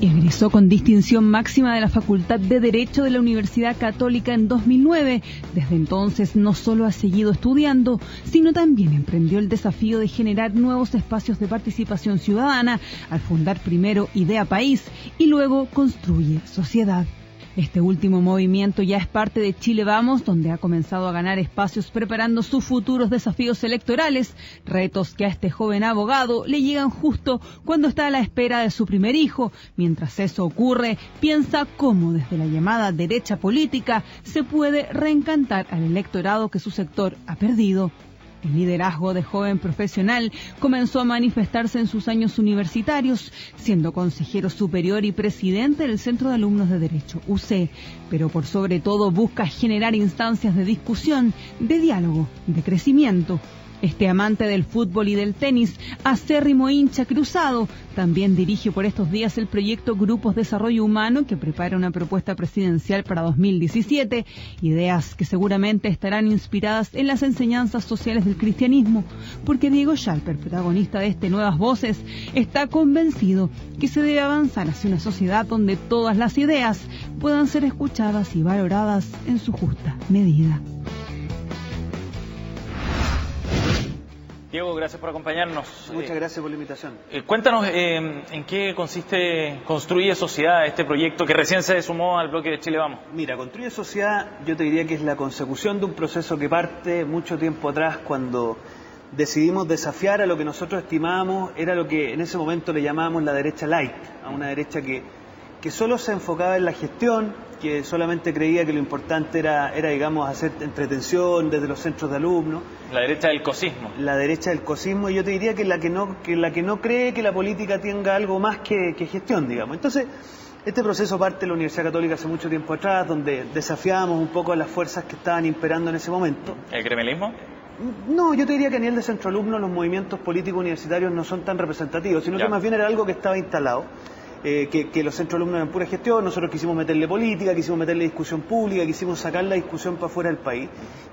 Egresó con distinción máxima de la Facultad de Derecho de la Universidad Católica en 2009. Desde entonces no solo ha seguido estudiando, sino también emprendió el desafío de generar nuevos espacios de participación ciudadana al fundar primero Idea País y luego Construye Sociedad. Este último movimiento ya es parte de Chile Vamos, donde ha comenzado a ganar espacios preparando sus futuros desafíos electorales, retos que a este joven abogado le llegan justo cuando está a la espera de su primer hijo. Mientras eso ocurre, piensa cómo desde la llamada derecha política se puede reencantar al electorado que su sector ha perdido. El liderazgo de joven profesional comenzó a manifestarse en sus años universitarios, siendo consejero superior y presidente del Centro de Alumnos de Derecho, UC, pero por sobre todo busca generar instancias de discusión, de diálogo, de crecimiento. Este amante del fútbol y del tenis, acérrimo hincha cruzado, también dirige por estos días el proyecto Grupos Desarrollo Humano, que prepara una propuesta presidencial para 2017, ideas que seguramente estarán inspiradas en las enseñanzas sociales del cristianismo, porque Diego Schalper, protagonista de este Nuevas Voces, está convencido que se debe avanzar hacia una sociedad donde todas las ideas puedan ser escuchadas y valoradas en su justa medida. Diego, gracias por acompañarnos. Muchas gracias por la invitación. Cuéntanos en qué consiste Construye Sociedad, este proyecto que recién se sumó al bloque de Chile Vamos. Mira, Construye Sociedad yo te diría que es la consecución de un proceso que parte mucho tiempo atrás cuando decidimos desafiar a lo que nosotros estimábamos era lo que en ese momento le llamábamos la derecha light, a una derecha que solo se enfocaba en la gestión, que solamente creía que lo importante era digamos, hacer entretención desde los centros de alumnos. La derecha del cosismo. La derecha del cosismo, y yo te diría que la que no cree que la política tenga algo más que gestión, digamos. Entonces, este proceso parte de la Universidad Católica hace mucho tiempo atrás, donde desafiábamos un poco a las fuerzas que estaban imperando en ese momento. ¿El gremialismo? No, yo te diría que a nivel de centro alumnos los movimientos políticos universitarios no son tan representativos, sino que más bien era algo que estaba instalado. Que los centros alumnos eran pura gestión, nosotros quisimos meterle política, quisimos meterle discusión pública, quisimos sacar la discusión para afuera del país.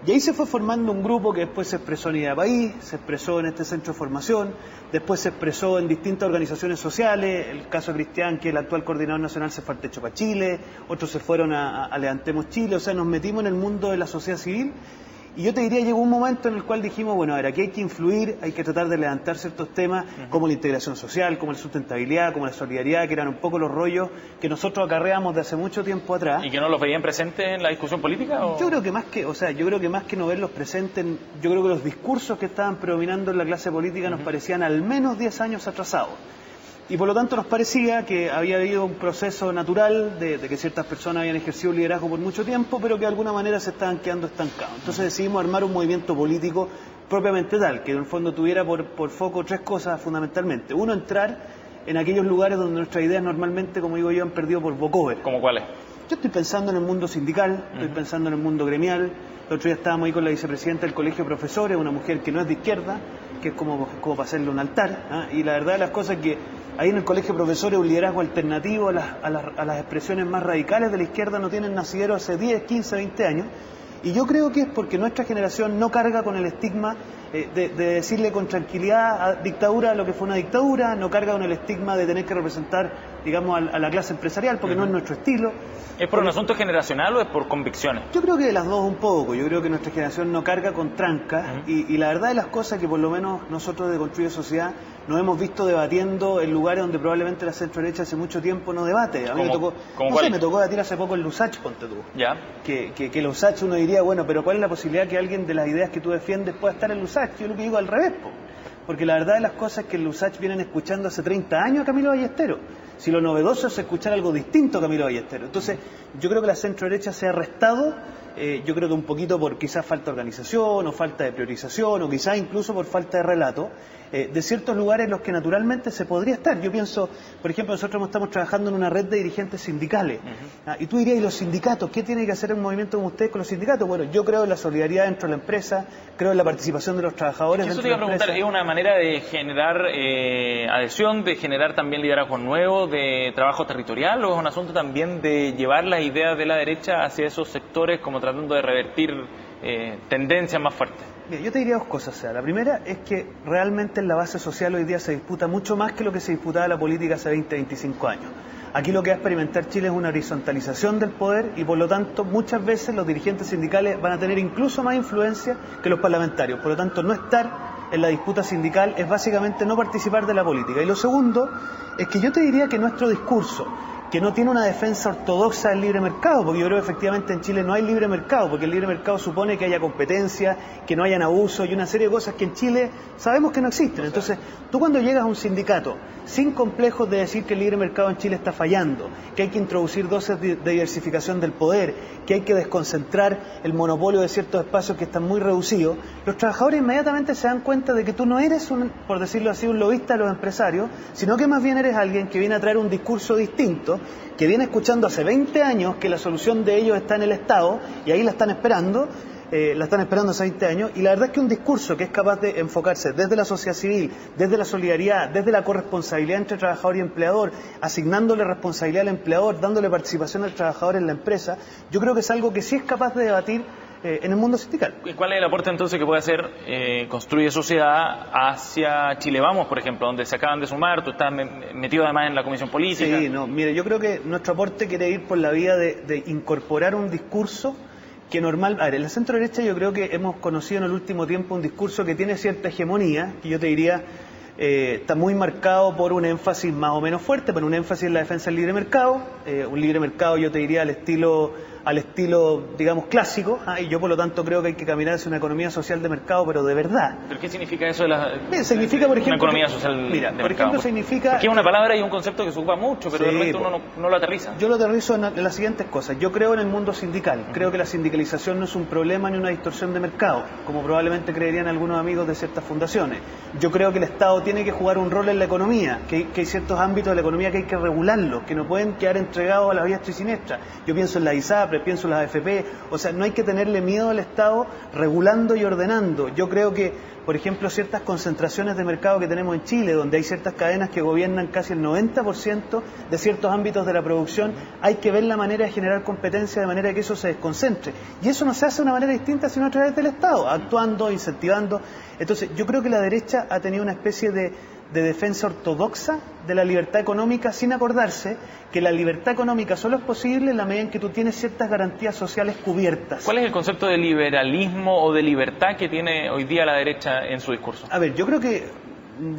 Y ahí se fue formando un grupo que después se expresó en Idea País, se expresó en este centro de formación, después se expresó en distintas organizaciones sociales, el caso de Cristian, que es el actual coordinador nacional, se fue al Techo para Chile, otros se fueron a Levantemos Chile, o sea, nos metimos en el mundo de la sociedad civil. Y yo te diría, llegó un momento en el cual dijimos, bueno, a ver, aquí hay que influir, hay que tratar de levantar ciertos temas como la integración social, como la sustentabilidad, como la solidaridad, que eran un poco los rollos que nosotros acarreamos de hace mucho tiempo atrás. ¿Y que no los veían presentes en la discusión política? ¿O? Yo creo que más que no verlos presentes, yo creo que los discursos que estaban predominando en la clase política nos parecían al menos 10 años atrasados. Y por lo tanto nos parecía que había habido un proceso natural de que ciertas personas habían ejercido liderazgo por mucho tiempo, pero que de alguna manera se estaban quedando estancados. Entonces decidimos armar un movimiento político propiamente tal, que en el fondo tuviera por foco tres cosas fundamentalmente. Uno, entrar en aquellos lugares donde nuestras ideas normalmente, como digo yo, han perdido por walkover. ¿Cómo cuáles? Yo estoy pensando en el mundo sindical, estoy pensando en el mundo gremial. El otro día estábamos ahí con la vicepresidenta del Colegio de Profesores, una mujer que no es de izquierda, que es como para hacerle un altar, ¿eh? Y la verdad de las cosas es que ahí en el Colegio de Profesores un liderazgo alternativo a las expresiones más radicales de la izquierda no tienen nacidero hace 10, 15, 20 años. Y yo creo que es porque nuestra generación no carga con el estigma de decirle con tranquilidad a dictadura lo que fue una dictadura, no carga con el estigma de tener que representar, digamos, a la clase empresarial, porque no es nuestro estilo. ¿Es por un asunto generacional o es por convicciones? Yo creo que de las dos un poco. Yo creo que nuestra generación no carga con trancas y la verdad de las cosas que por lo menos nosotros de Construye Sociedad nos hemos visto debatiendo en lugares donde probablemente la centro-derecha hace mucho tiempo no debate. A mí me tocó debatir hace poco el Lusach, ponte tú. Ya. Que el Lusach uno diría, bueno, pero ¿cuál es la posibilidad que alguien de las ideas que tú defiendes pueda estar en Lusach? Yo lo que digo al revés, porque la verdad de las cosas es que el Lusach vienen escuchando hace 30 años a Camilo Ballesteros. Si lo novedoso es escuchar algo distinto a Camilo Ballesteros. Entonces, yo creo que la centro-derecha se ha restado, yo creo que un poquito por quizás falta de organización, o falta de priorización, o quizás incluso por falta de relato, de ciertos lugares en los que naturalmente se podría estar. Yo pienso, por ejemplo, nosotros estamos trabajando en una red de dirigentes sindicales, y tú dirías, ¿y los sindicatos? ¿Qué tiene que hacer un movimiento como ustedes con los sindicatos? Bueno, yo creo en la solidaridad dentro de la empresa, creo en la participación de los trabajadores dentro de la empresa. Eso te iba a preguntar, ¿es una manera de generar adhesión, de generar también liderazgo nuevo, de trabajo territorial, o es un asunto también de llevar las ideas de la derecha hacia esos sectores como tratando de revertir tendencias más fuertes? Mira, yo te diría dos cosas. La primera es que realmente en la base social hoy día se disputa mucho más que lo que se disputaba la política hace 20, 25 años. Aquí lo que va a experimentar Chile es una horizontalización del poder y por lo tanto muchas veces los dirigentes sindicales van a tener incluso más influencia que los parlamentarios. Por lo tanto, no estar en la disputa sindical es básicamente no participar de la política. Y lo segundo es que yo te diría que nuestro discurso, que no tiene una defensa ortodoxa del libre mercado, porque yo creo que efectivamente en Chile no hay libre mercado, porque el libre mercado supone que haya competencia, que no hayan abusos y una serie de cosas que en Chile sabemos que no existen. Entonces, tú cuando llegas a un sindicato sin complejos de decir que el libre mercado en Chile está fallando, que hay que introducir dosis de diversificación del poder, que hay que desconcentrar el monopolio de ciertos espacios que están muy reducidos, los trabajadores inmediatamente se dan cuenta de que tú no eres, por decirlo así, un lobista de los empresarios, sino que más bien eres alguien que viene a traer un discurso distinto, que viene escuchando hace 20 años que la solución de ellos está en el Estado, y ahí la están esperando hace 20 años, y la verdad es que un discurso que es capaz de enfocarse desde la sociedad civil, desde la solidaridad, desde la corresponsabilidad entre trabajador y empleador, asignándole responsabilidad al empleador, dándole participación al trabajador en la empresa, yo creo que es algo que sí es capaz de debatir en el mundo sindical. ¿Y cuál es el aporte entonces que puede hacer Construye Sociedad hacia Chile Vamos, por ejemplo, donde se acaban de sumar, tú estás metido además en la comisión política? Sí, no, mire, yo creo que nuestro aporte quiere ir por la vía de incorporar un discurso que normal... A ver, en la centro derecha yo creo que hemos conocido en el último tiempo un discurso que tiene cierta hegemonía, que yo te diría está muy marcado por un énfasis más o menos fuerte, pero un énfasis en la defensa del libre mercado, un libre mercado yo te diría al estilo digamos clásico, y yo por lo tanto creo que hay que caminar hacia una economía social de mercado, pero de verdad. ¿Pero qué significa eso de significa, por ejemplo, una economía social de mercado? Por ejemplo, significa... Porque es una palabra y un concepto que se ocupa mucho, pero de repente uno no lo aterriza. Yo lo aterrizo en las siguientes cosas. Yo creo en el mundo sindical. Creo que la sindicalización no es un problema ni una distorsión de mercado, como probablemente creerían algunos amigos de ciertas fundaciones. Yo creo que el Estado tiene que jugar un rol en la economía, que hay ciertos ámbitos de la economía que hay que regularlos, que no pueden quedar entregados a las vías siniestras. Yo pienso en la ISAPRE, pienso en las AFP. O sea, no hay que tenerle miedo al Estado regulando y ordenando. Yo creo que, por ejemplo, ciertas concentraciones de mercado que tenemos en Chile, donde hay ciertas cadenas que gobiernan casi el 90% de ciertos ámbitos de la producción, hay que ver la manera de generar competencia de manera que eso se desconcentre. Y eso no se hace de una manera distinta sino a través del Estado, actuando, incentivando. Entonces, yo creo que la derecha ha tenido una especie de defensa ortodoxa de la libertad económica sin acordarse que la libertad económica solo es posible en la medida en que tú tienes ciertas garantías sociales cubiertas. ¿Cuál es el concepto de liberalismo o de libertad que tiene hoy día la derecha en su discurso? A ver, yo creo que,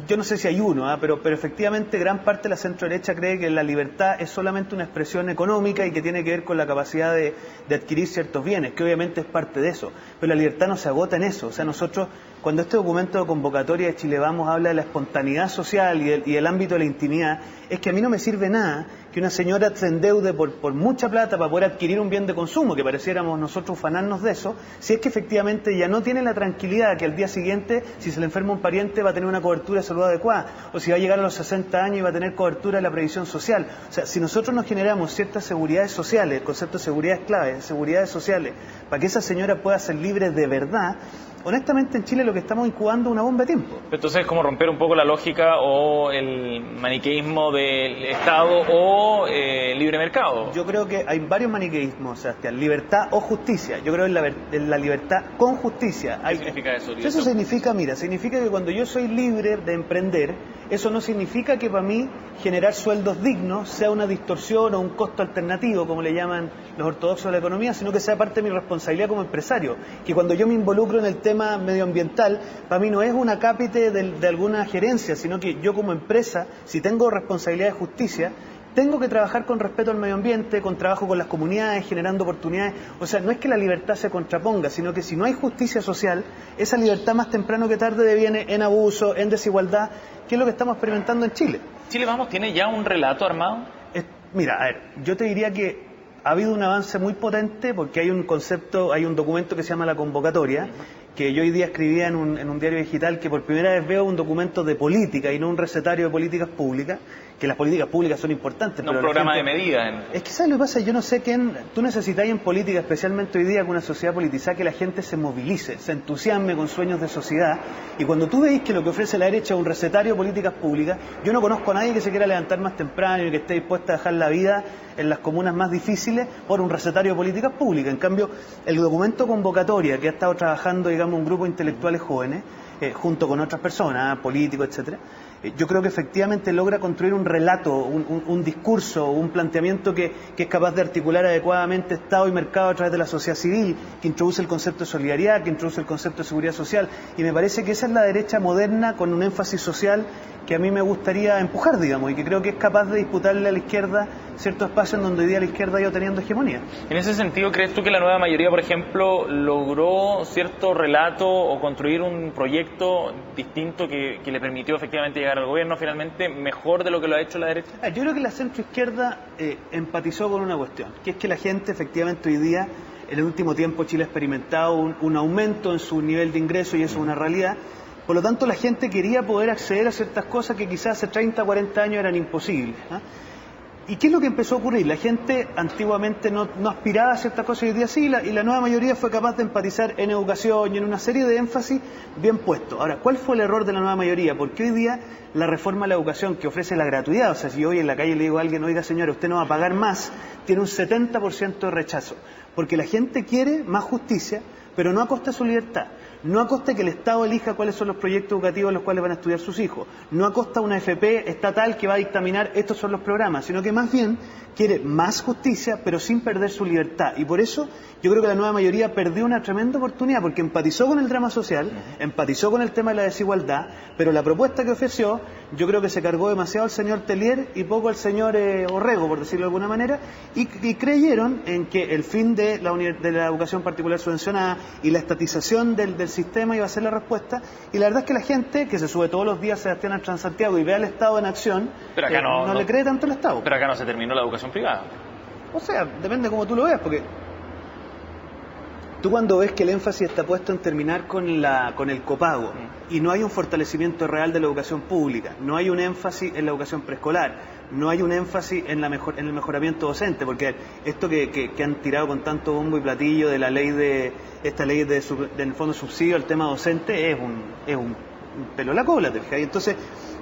yo no sé si hay uno, pero efectivamente gran parte de la centro-derecha cree que la libertad es solamente una expresión económica y que tiene que ver con la capacidad de adquirir ciertos bienes, que obviamente es parte de eso, pero la libertad no se agota en eso. O sea, nosotros, cuando este documento de convocatoria de Chile Vamos habla de la espontaneidad social y el ámbito de la intimidad, es que a mí no me sirve nada que una señora se endeude por mucha plata para poder adquirir un bien de consumo, que pareciéramos nosotros ufanarnos de eso, si es que efectivamente ya no tiene la tranquilidad que al día siguiente, si se le enferma un pariente, va a tener una cobertura de salud adecuada, o si va a llegar a los 60 años y va a tener cobertura de la previsión social. O sea, si nosotros nos generamos ciertas seguridades sociales, el concepto de seguridad es clave, seguridades sociales, para que esa señora pueda ser libre de verdad, honestamente en Chile lo que estamos incubando es una bomba de tiempo. Entonces es como romper un poco la lógica o el maniqueísmo del Estado o libre mercado. Yo creo que hay varios maniqueísmos, Sebastián, libertad o justicia. Yo creo en la libertad con justicia. ¿Qué significa eso? Eso significa, mira, significa que cuando yo soy libre de emprender, eso no significa que para mí generar sueldos dignos sea una distorsión o un costo alternativo, como le llaman los ortodoxos de la economía, sino que sea parte de mi responsabilidad como empresario. Que cuando yo me involucro en el tema medioambiental, para mí no es una cápite de alguna gerencia, sino que yo como empresa, si tengo responsabilidad de justicia, tengo que trabajar con respeto al medio ambiente, con trabajo con las comunidades, generando oportunidades. O sea, no es que la libertad se contraponga, sino que si no hay justicia social, esa libertad más temprano que tarde deviene en abuso, en desigualdad, que es lo que estamos experimentando en Chile. ¿Chile Vamos tiene ya un relato armado? Mira, a ver, yo te diría que ha habido un avance muy potente porque hay un concepto, hay un documento que se llama La Convocatoria, que yo hoy día escribía en un diario digital, que por primera vez veo un documento de política y no un recetario de políticas públicas, que las políticas públicas son importantes. No, pero un programa gente, de medidas. Es que ¿sabes lo que pasa? Yo no sé tú necesitas en política, especialmente hoy día con una sociedad politizada, que la gente se movilice, se entusiasme con sueños de sociedad, y cuando tú veis que lo que ofrece la derecha es un recetario de políticas públicas, yo no conozco a nadie que se quiera levantar más temprano y que esté dispuesta a dejar la vida en las comunas más difíciles por un recetario de políticas públicas. En cambio, el documento convocatoria que ha estado trabajando, digamos, un grupo de intelectuales jóvenes, junto con otras personas, políticos, etcétera, yo creo que efectivamente logra construir un relato, un discurso, un planteamiento que es capaz de articular adecuadamente Estado y mercado a través de la sociedad civil, que introduce el concepto de solidaridad, que introduce el concepto de seguridad social, y me parece que esa es la derecha moderna con un énfasis social que a mí me gustaría empujar, digamos, y que creo que es capaz de disputarle a la izquierda cierto espacio en donde hoy día la izquierda ha ido teniendo hegemonía. En ese sentido, ¿crees tú que la nueva mayoría, por ejemplo, logró cierto relato o construir un proyecto distinto que le permitió efectivamente llegar al gobierno finalmente mejor de lo que lo ha hecho la derecha? Yo creo que la centroizquierda empatizó con una cuestión, que es que la gente efectivamente hoy día, en el último tiempo Chile ha experimentado un aumento en su nivel de ingreso y eso es una realidad. Por lo tanto, la gente quería poder acceder a ciertas cosas que quizás hace 30, 40 años eran imposibles. ¿Y qué es lo que empezó a ocurrir? La gente antiguamente no aspiraba a ciertas cosas y hoy día sí, y la nueva mayoría fue capaz de empatizar en educación y en una serie de énfasis bien puestos. Ahora, ¿cuál fue el error de la nueva mayoría? Porque hoy día la reforma a la educación que ofrece la gratuidad, o sea, si yo hoy en la calle le digo a alguien, oiga señora, usted no va a pagar más, tiene un 70% de rechazo. Porque la gente quiere más justicia, pero no a costa de su libertad. No a costa de que el Estado elija cuáles son los proyectos educativos en los cuales van a estudiar sus hijos. No a costa de una FP estatal que va a dictaminar estos son los programas, sino que más bien quiere más justicia, pero sin perder su libertad. Y por eso yo creo que la nueva mayoría perdió una tremenda oportunidad, porque empatizó con el drama social, empatizó con el tema de la desigualdad, pero la propuesta que ofreció, yo creo que se cargó demasiado al señor Tellier y poco al señor Orrego, por decirlo de alguna manera, y creyeron en que el fin de la educación particular subvencionada y la estatización del sistema iba a ser la respuesta, y la verdad es que la gente que se sube todos los días a Sebastián al Transantiago y ve al Estado en acción, pero acá no le cree tanto al Estado. Pero acá no se terminó la educación privada. O sea, depende de cómo tú lo veas, porque tú cuando ves que el énfasis está puesto en terminar con el copago y no hay un fortalecimiento real de la educación pública, no hay un énfasis en la educación preescolar, no hay un énfasis en el mejoramiento docente, porque esto que han tirado con tanto bombo y platillo de la ley del fondo de subsidio al tema docente es un pelo a la cola, ¿te fijas? Y entonces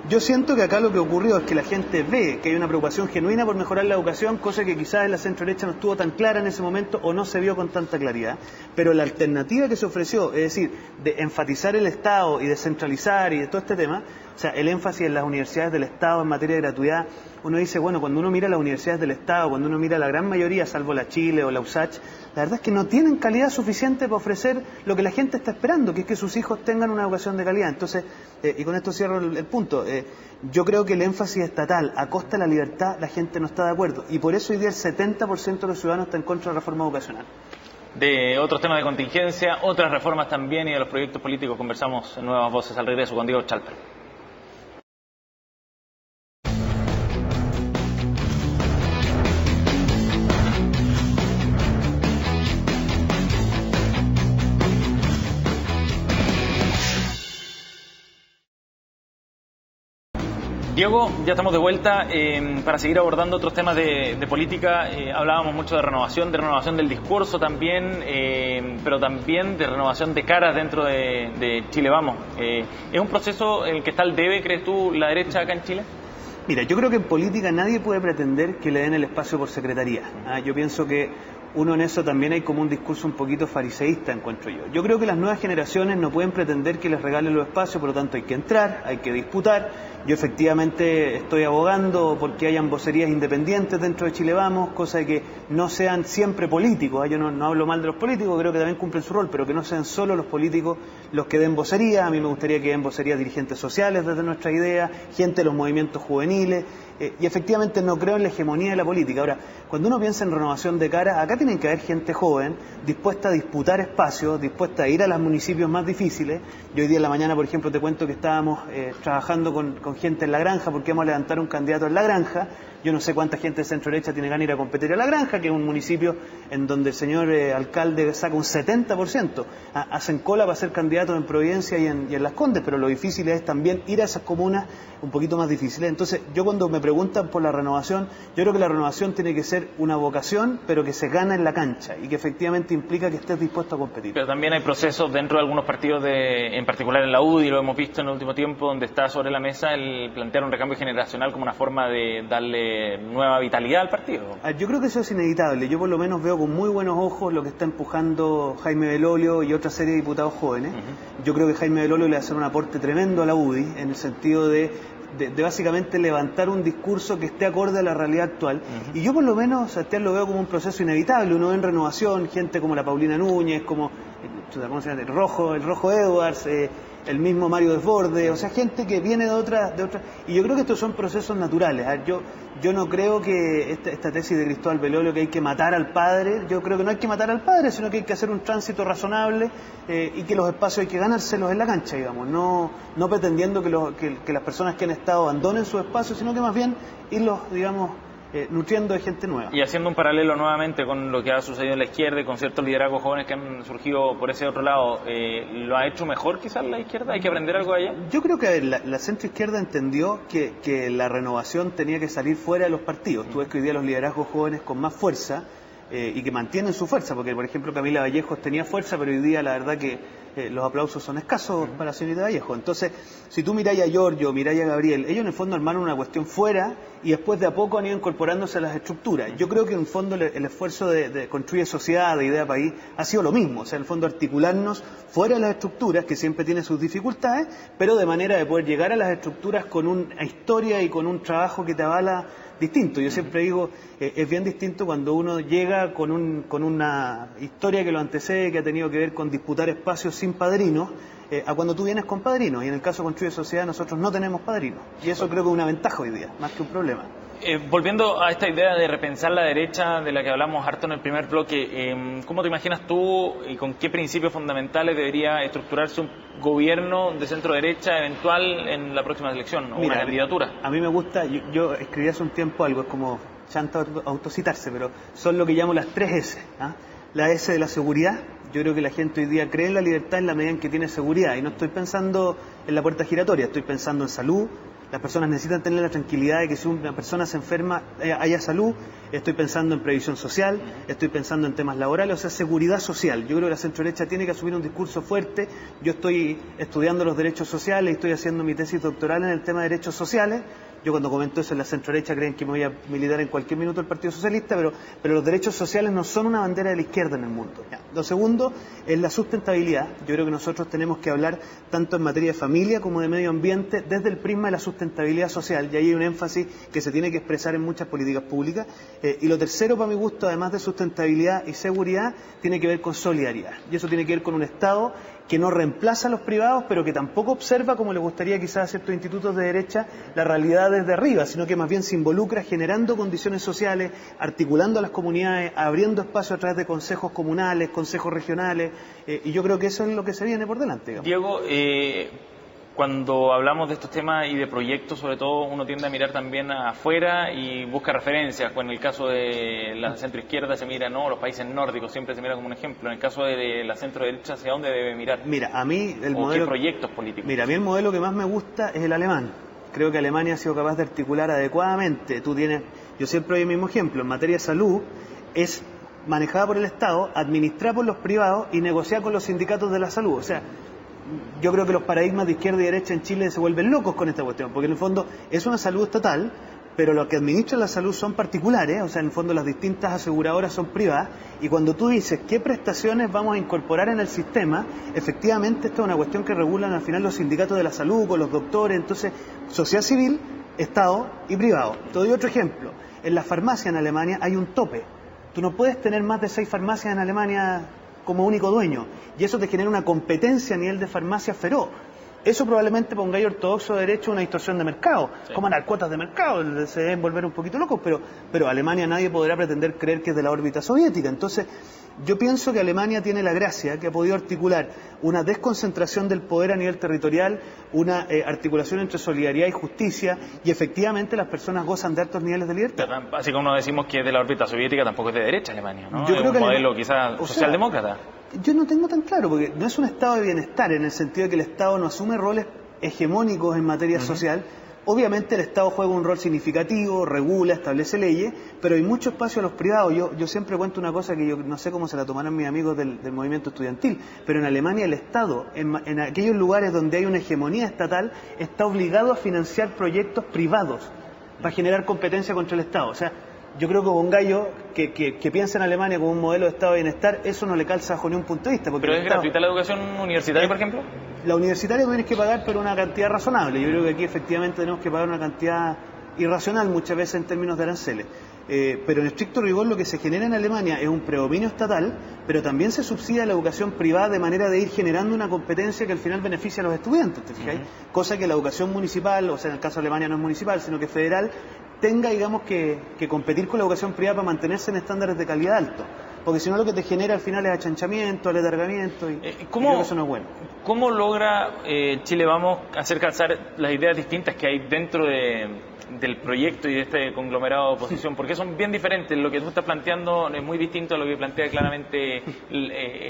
yo siento que acá lo que ocurrió es que la gente ve que hay una preocupación genuina por mejorar la educación, cosa que quizás en la centro-derecha no estuvo tan clara en ese momento o no se vio con tanta claridad, pero la alternativa que se ofreció, es decir, de enfatizar el Estado y descentralizar y de todo este tema, o sea, el énfasis en las universidades del Estado en materia de gratuidad, uno dice, bueno, cuando uno mira las universidades del Estado, cuando uno mira la gran mayoría, salvo la Chile o la USACH, la verdad es que no tienen calidad suficiente para ofrecer lo que la gente está esperando, que es que sus hijos tengan una educación de calidad. Entonces, y con esto cierro el punto, yo creo que el énfasis estatal a costa de la libertad, la gente no está de acuerdo, y por eso hoy día el 70% de los ciudadanos está en contra de la reforma educacional. De otros temas de contingencia, otras reformas también y de los proyectos políticos conversamos en Nuevas Voces al regreso con Diego Chalper. Diego, ya estamos de vuelta para seguir abordando otros temas de política. Hablábamos mucho de renovación del discurso también, pero también de renovación de caras dentro de Chile Vamos. ¿Es un proceso en el que está al debe, crees tú, la derecha acá en Chile? Mira, yo creo que en política nadie puede pretender que le den el espacio por secretaría. Yo pienso que uno en eso también hay como un discurso un poquito fariseísta, encuentro yo. Yo creo que las nuevas generaciones no pueden pretender que les regalen los espacios, por lo tanto hay que entrar, hay que disputar. Yo efectivamente estoy abogando porque hayan vocerías independientes dentro de Chile Vamos, cosa de que no sean siempre políticos. Yo no hablo mal de los políticos, creo que también cumplen su rol, pero que no sean solo los políticos los que den vocería. A mí me gustaría que den vocería dirigentes sociales desde nuestra idea, gente de los movimientos juveniles, y efectivamente no creo en la hegemonía de la política. Ahora, cuando uno piensa en renovación de caras, acá tienen que haber gente joven, dispuesta a disputar espacios, dispuesta a ir a los municipios más difíciles. Yo hoy día en la mañana, por ejemplo, te cuento que estábamos trabajando con gente en La Granja, porque vamos a levantar un candidato en La Granja. Yo no sé cuánta gente de centro derecha tiene ganas de ir a competir a La Granja, que es un municipio en donde el señor alcalde saca un 70%. Hacen cola para ser candidatos en Providencia y en Las Condes, pero lo difícil es también ir a esas comunas un poquito más difíciles. Entonces, yo cuando me preguntan por la renovación, yo creo que la renovación tiene que ser una vocación, pero que se gana en la cancha y que efectivamente implica que estés dispuesto a competir. Pero también hay procesos dentro de algunos partidos, en particular en la UDI, lo hemos visto en el último tiempo, donde está sobre la mesa el plantear un recambio generacional como una forma de darle nueva vitalidad al partido. Yo creo que eso es inevitable. Yo por lo menos veo con muy buenos ojos lo que está empujando Jaime Belolio y otra serie de diputados jóvenes. Yo creo que Jaime Belolio le va a hacer un aporte tremendo a la UDI en el sentido de básicamente levantar un discurso que esté acorde a la realidad actual. Y yo por lo menos, Sebastián, lo veo como un proceso inevitable. Uno ve en Renovación gente como la Paulina Núñez, como ¿cómo se llama? El Rojo Edwards, el mismo Mario Desbordes, o sea, gente que viene de otra, y yo creo que estos son procesos naturales. Yo no creo que esta tesis de Cristóbal Belolio, que hay que matar al padre, yo creo que no hay que matar al padre, sino que hay que hacer un tránsito razonable y que los espacios hay que ganárselos en la cancha, digamos, no pretendiendo que las personas que han estado abandonen sus espacios, sino que más bien irlos, digamos, nutriendo de gente nueva. Y haciendo un paralelo nuevamente con lo que ha sucedido en la izquierda y con ciertos liderazgos jóvenes que han surgido por ese otro lado, ¿lo ha hecho mejor quizás la izquierda? ¿Hay que aprender algo de allá? Yo creo que la centroizquierda entendió que la renovación tenía que salir fuera de los partidos. Tú ves que hoy día los liderazgos jóvenes con más fuerza y que mantienen su fuerza, porque por ejemplo Camila Vallejos tenía fuerza, pero hoy día la verdad que los aplausos son escasos para la señorita Vallejo. Entonces, si tú miráis a Giorgio, miráis a Gabriel, ellos en el fondo armaron una cuestión fuera y después de a poco han ido incorporándose a las estructuras. Yo creo que en el fondo el esfuerzo de construir sociedad, de idea país, ha sido lo mismo. O sea, en el fondo articularnos fuera de las estructuras, que siempre tienen sus dificultades, pero de manera de poder llegar a las estructuras con una historia y con un trabajo que te avala distinto. Yo siempre digo, es bien distinto cuando uno llega con una historia que lo antecede, que ha tenido que ver con disputar espacios sin padrinos, a cuando tú vienes con padrinos. Y en el caso de Construye Sociedad nosotros no tenemos padrinos. Y eso creo que es una ventaja hoy día, más que un problema. Volviendo a esta idea de repensar la derecha, de la que hablamos harto en el primer bloque, ¿cómo te imaginas tú y con qué principios fundamentales debería estructurarse un gobierno de centro-derecha eventual en la próxima elección o una candidatura? A mí me gusta, yo escribí hace un tiempo algo, es como chanta autocitarse, pero son lo que llamo las 3 S. La S de la seguridad. Yo creo que la gente hoy día cree en la libertad en la medida en que tiene seguridad, y no estoy pensando en la puerta giratoria, estoy pensando en salud. Las personas necesitan tener la tranquilidad de que si una persona se enferma haya salud. Estoy pensando en previsión social, estoy pensando en temas laborales, o sea, seguridad social. Yo creo que la centroderecha tiene que asumir un discurso fuerte. Yo estoy estudiando los derechos sociales, estoy haciendo mi tesis doctoral en el tema de derechos sociales. Yo cuando comento eso en la centroderecha creen que me voy a militar en cualquier minuto el Partido Socialista, pero los derechos sociales no son una bandera de la izquierda en el mundo. Lo segundo es la sustentabilidad. Yo creo que nosotros tenemos que hablar tanto en materia de familia como de medio ambiente desde el prisma de la sustentabilidad social, y ahí hay un énfasis que se tiene que expresar en muchas políticas públicas. Y lo tercero, para mi gusto, además de sustentabilidad y seguridad, tiene que ver con solidaridad. Y eso tiene que ver con un Estado que no reemplaza a los privados, pero que tampoco observa, como le gustaría quizás a ciertos institutos de derecha, la realidad desde arriba, sino que más bien se involucra generando condiciones sociales, articulando a las comunidades, abriendo espacios a través de consejos comunales, consejos regionales, y yo creo que eso es lo que se viene por delante, digamos. Diego, cuando hablamos de estos temas y de proyectos, sobre todo, uno tiende a mirar también afuera y busca referencias. En el caso de la centroizquierda se mira, los países nórdicos, siempre se mira como un ejemplo. En el caso de la centroderecha, ¿hacia dónde debe mirar? Mira, a mí el modelo... ¿Qué proyectos políticos? Mira, a mí el modelo que más me gusta es el alemán. Creo que Alemania ha sido capaz de articular adecuadamente. Yo siempre doy el mismo ejemplo, en materia de salud, es manejada por el Estado, administrada por los privados y negociada con los sindicatos de la salud. O sea, yo creo que los paradigmas de izquierda y derecha en Chile se vuelven locos con esta cuestión, porque en el fondo es una salud estatal, pero los que administran la salud son particulares, o sea, en el fondo las distintas aseguradoras son privadas, y cuando tú dices qué prestaciones vamos a incorporar en el sistema, efectivamente esto es una cuestión que regulan al final los sindicatos de la salud, con los doctores. Entonces, sociedad civil, Estado y privado. Te doy otro ejemplo, en la farmacia en Alemania hay un tope, tú no puedes tener más de 6 farmacias en Alemania como único dueño, y eso te genera una competencia a nivel de farmacia feroz. Eso probablemente para un gallo ortodoxo de derecho una distorsión de mercado, como las cuotas de mercado, se deben volver un poquito locos, pero Alemania nadie podrá pretender creer que es de la órbita soviética. Entonces, yo pienso que Alemania tiene la gracia que ha podido articular una desconcentración del poder a nivel territorial, una articulación entre solidaridad y justicia, y efectivamente las personas gozan de altos niveles de libertad. Pero, así como decimos que es de la órbita soviética, tampoco es de derecha Alemania, ¿no? Yo creo es que un modelo quizás socialdemócrata. Yo no tengo tan claro, porque no es un estado de bienestar, en el sentido de que el Estado no asume roles hegemónicos en materia social, Obviamente el Estado juega un rol significativo, regula, establece leyes, pero hay mucho espacio a los privados. Yo siempre cuento una cosa que yo no sé cómo se la tomarán mis amigos del movimiento estudiantil, pero en Alemania el Estado, en aquellos lugares donde hay una hegemonía estatal, está obligado a financiar proyectos privados para generar competencia contra el Estado. O sea, yo creo que un gallo que piensa en Alemania como un modelo de Estado de bienestar, eso no le calza bajo ni un punto de vista. ¿Pero es gratuita la educación universitaria, por ejemplo? La universitaria tienes que pagar, pero una cantidad razonable. Yo creo que aquí efectivamente tenemos que pagar una cantidad irracional muchas veces en términos de aranceles. Pero en estricto rigor lo que se genera en Alemania es un predominio estatal, pero también se subsidia la educación privada de manera de ir generando una competencia que al final beneficia a los estudiantes, ¿te fijáis? Cosa que la educación municipal, o sea, en el caso de Alemania no es municipal, sino que federal, tenga, digamos, que competir con la educación privada para mantenerse en estándares de calidad altos. Porque si no lo que te genera al final es achanchamiento, aletargamiento, y creo que eso no es bueno. ¿Cómo logra Chile Vamos hacer calzar las ideas distintas que hay dentro del proyecto y de este conglomerado de oposición? Porque son bien diferentes. Lo que tú estás planteando es muy distinto a lo que plantea claramente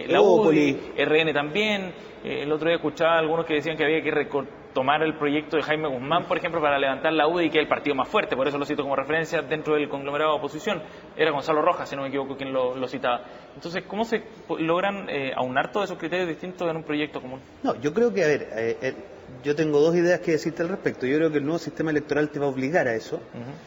la UDI, RN también. El otro día escuchaba a algunos que decían que había que tomar el proyecto de Jaime Guzmán, por ejemplo, para levantar la UDI, que es el partido más fuerte, por eso lo cito como referencia dentro del conglomerado de oposición. Era Gonzalo Rojas, si no me equivoco, quien lo citaba. Entonces, ¿cómo se logran aunar todos esos criterios distintos en un proyecto común? No, yo creo que, a ver, yo tengo dos ideas que decirte al respecto. Yo creo que el nuevo sistema electoral te va a obligar a eso,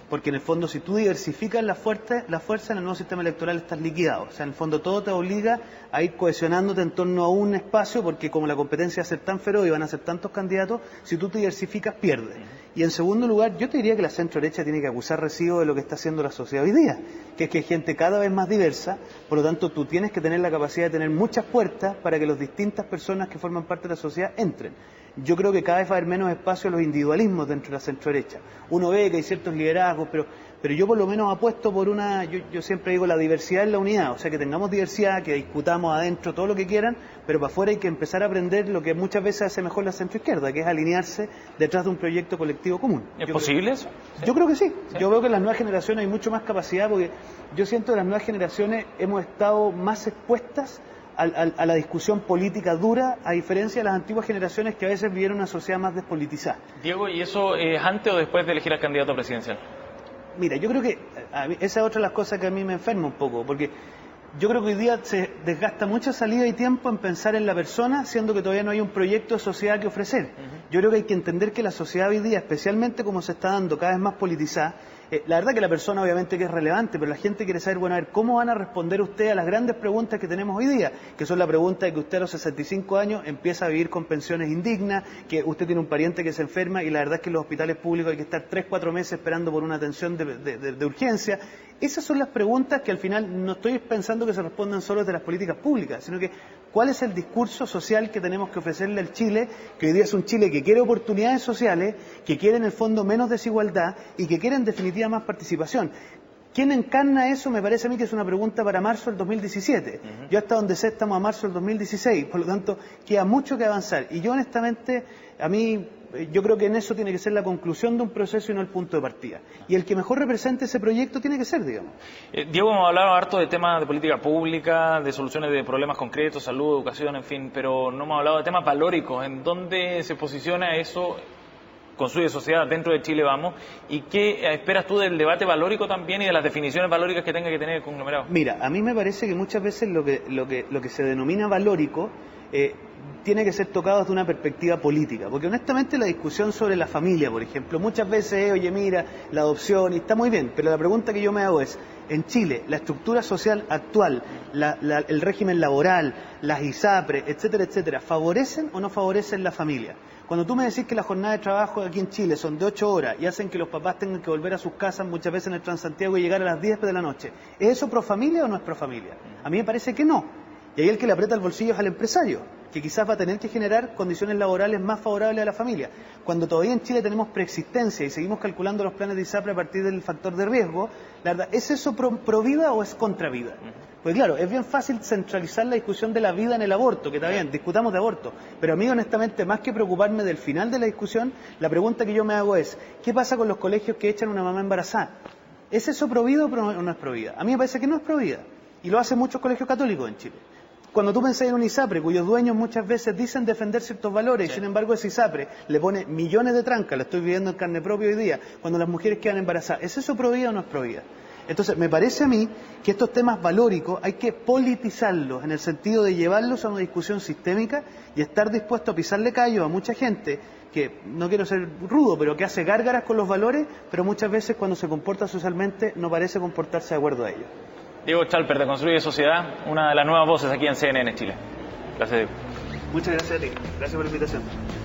porque en el fondo si tú diversificas la fuerza en el nuevo sistema electoral estás liquidado. O sea, en el fondo todo te obliga a ir cohesionándote en torno a un espacio, porque como la competencia va a ser tan feroz y van a ser tantos candidatos, si tú te diversificas pierdes. Y en segundo lugar, yo te diría que la centro derecha tiene que acusar recibo de lo que está haciendo la sociedad hoy día, que es que hay gente cada vez más diversa, por lo tanto tú tienes que tener la capacidad de tener muchas puertas para que las distintas personas que forman parte de la sociedad entren. Yo creo que cada vez va a haber menos espacio a los individualismos dentro de la centro derecha. Uno ve que hay ciertos liderazgos, pero yo por lo menos apuesto por yo siempre digo la diversidad es la unidad, o sea que tengamos diversidad, que discutamos adentro todo lo que quieran, pero para afuera hay que empezar a aprender lo que muchas veces hace mejor la centro izquierda, que es alinearse detrás de un proyecto colectivo común. ¿Es posible eso? Yo creo que sí. Yo veo que en las nuevas generaciones hay mucho más capacidad, porque yo siento que las nuevas generaciones hemos estado más expuestas a la discusión política dura, a diferencia de las antiguas generaciones que a veces vivieron una sociedad más despolitizada. Diego, ¿y eso es antes o después de elegir al candidato presidencial? Mira, yo creo que esa es otra de las cosas que a mí me enferma un poco, porque yo creo que hoy día se desgasta mucha salida y tiempo en pensar en la persona, siendo que todavía no hay un proyecto de sociedad que ofrecer. Yo creo que hay que entender que la sociedad hoy día, especialmente como se está dando cada vez más politizada, la verdad que la persona obviamente que es relevante, pero la gente quiere saber, bueno, a ver, ¿cómo van a responder ustedes a las grandes preguntas que tenemos hoy día? Que son la pregunta de que usted a los 65 años empieza a vivir con pensiones indignas, que usted tiene un pariente que se enferma y la verdad es que en los hospitales públicos hay que estar 3-4 meses esperando por una atención de urgencia. Esas son las preguntas que al final no estoy pensando que se respondan solo desde las políticas públicas, sino que ¿cuál es el discurso social que tenemos que ofrecerle al Chile, que hoy día es un Chile que quiere oportunidades sociales, que quiere en el fondo menos desigualdad y que quiere en definitiva más participación? ¿Quién encarna eso? Me parece a mí que es una pregunta para marzo del 2017. Yo hasta donde sé estamos a marzo del 2016, por lo tanto queda mucho que avanzar. Y yo honestamente, yo creo que en eso tiene que ser la conclusión de un proceso y no el punto de partida. Y el que mejor represente ese proyecto tiene que ser, digamos. Diego, hemos hablado harto de temas de política pública, de soluciones de problemas concretos, salud, educación, en fin, pero no hemos hablado de temas valóricos. ¿En dónde se posiciona eso? Construye sociedad dentro de Chile Vamos, y qué esperas tú del debate valórico también y de las definiciones valóricas que tenga que tener el conglomerado? Mira, a mí me parece que muchas veces lo que se denomina valórico tiene que ser tocado desde una perspectiva política, porque honestamente la discusión sobre la familia, por ejemplo, muchas veces oye, mira, la adopción, y está muy bien, pero la pregunta que yo me hago es, en Chile, la estructura social actual, el régimen laboral, las ISAPRE, etcétera, etcétera, ¿favorecen o no favorecen la familia? Cuando tú me decís que la jornada de trabajo aquí en Chile son de 8 horas y hacen que los papás tengan que volver a sus casas muchas veces en el Transantiago y llegar a las 10 de la noche, ¿es eso pro familia o no es pro familia? A mí me parece que no. Y ahí el que le aprieta el bolsillo es al empresario, que quizás va a tener que generar condiciones laborales más favorables a la familia. Cuando todavía en Chile tenemos preexistencia y seguimos calculando los planes de ISAPRE a partir del factor de riesgo, la verdad, ¿es eso pro vida o es contra vida? Pues claro, es bien fácil centralizar la discusión de la vida en el aborto, que está bien, discutamos de aborto, pero a mí honestamente, más que preocuparme del final de la discusión, la pregunta que yo me hago es, ¿qué pasa con los colegios que echan una mamá embarazada? ¿Es eso pro vida o no es pro vida? A mí me parece que no es pro vida, y lo hacen muchos colegios católicos en Chile. cuando tú pensás en un ISAPRE, cuyos dueños muchas veces dicen defender ciertos valores, y sin embargo ese ISAPRE le pone millones de trancas, lo estoy viviendo en carne propia hoy día, cuando las mujeres quedan embarazadas, ¿es eso pro vida o no es pro vida? Entonces, me parece a mí que estos temas valóricos hay que politizarlos, en el sentido de llevarlos a una discusión sistémica y estar dispuesto a pisarle callo a mucha gente que, no quiero ser rudo, pero que hace gárgaras con los valores, pero muchas veces cuando se comporta socialmente no parece comportarse de acuerdo a ellos. Diego Chalper, de Construye Sociedad, una de las nuevas voces aquí en CNN Chile. Gracias, Diego. Muchas gracias a ti. Gracias por la invitación.